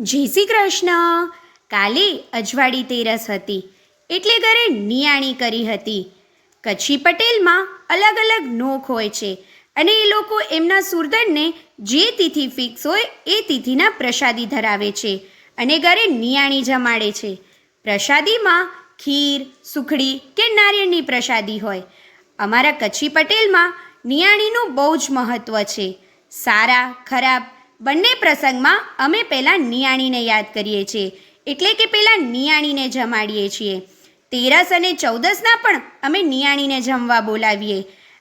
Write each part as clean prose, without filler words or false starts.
જય શ્રી કૃષ્ણ. કાલે અજવાળી તેરસ હતી એટલે ઘરે નિયાણી કરી હતી. કચ્છી પટેલમાં અલગ અલગ નોખ હોય છે અને એ લોકો એમના સુરધનને જે તિથિ ફિક્સ હોય એ તિથિના પ્રસાદી ધરાવે છે અને ઘરે નિયાણી જમાડે છે. પ્રસાદીમાં ખીર, સુખડી કે નારિયેળની પ્રસાદી હોય. અમારા કચ્છી પટેલમાં નિયાણીનું બહુ જ મહત્ત્વ છે. સારા ખરાબ બંને પ્રસંગમાં અમે પહેલાં નિયાણીને યાદ કરીએ છીએ, એટલે કે પહેલાં નિયાણીને જમાડીએ છીએ. તેરસ અને ચૌદસના પણ અમે નિયાણીને જમવા બોલાવીએ.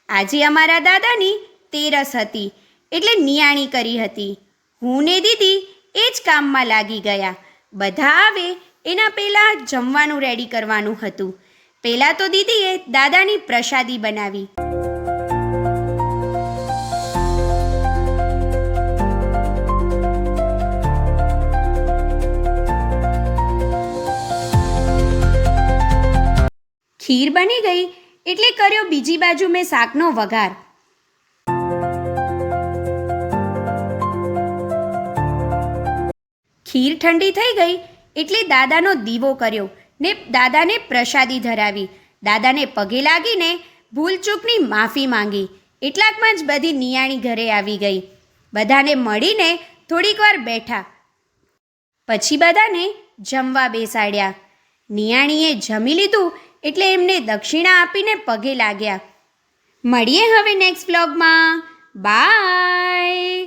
આજે અમારા દાદાની તેરસ હતી એટલે નિયાણી કરી હતી. હું ને દીદી એ જ કામમાં લાગી ગયા. બધા આવે એના પહેલાં જમવાનું રેડી કરવાનું હતું. પહેલાં તો દીદીએ દાદાની પ્રસાદી બનાવી. ખીર બની ગઈ એટલે કર્યો બીજી બાજુ મેં શાકનો વઘાર. ખીર ઠંડી થઈ ગઈ એટલે દાદાનો દીવો કર્યો ને દાદાને પ્રસાદી ધરાવી. દાદાને પગે લાગીને ભૂલચૂકની માફી માંગી. એટલાકમાં જ બધી નિયાણી ઘરે આવી ગઈ. બધાને મળીને થોડીક વાર બેઠા. પછી બધાને જમવા બેસાડ્યા. નિયાણીએ જમી લીધું એટલે એમને દક્ષિણા આપીને પગે લાગ્યા. મળીએ હવે નેક્સ્ટ વ્લોગમાં. બાય.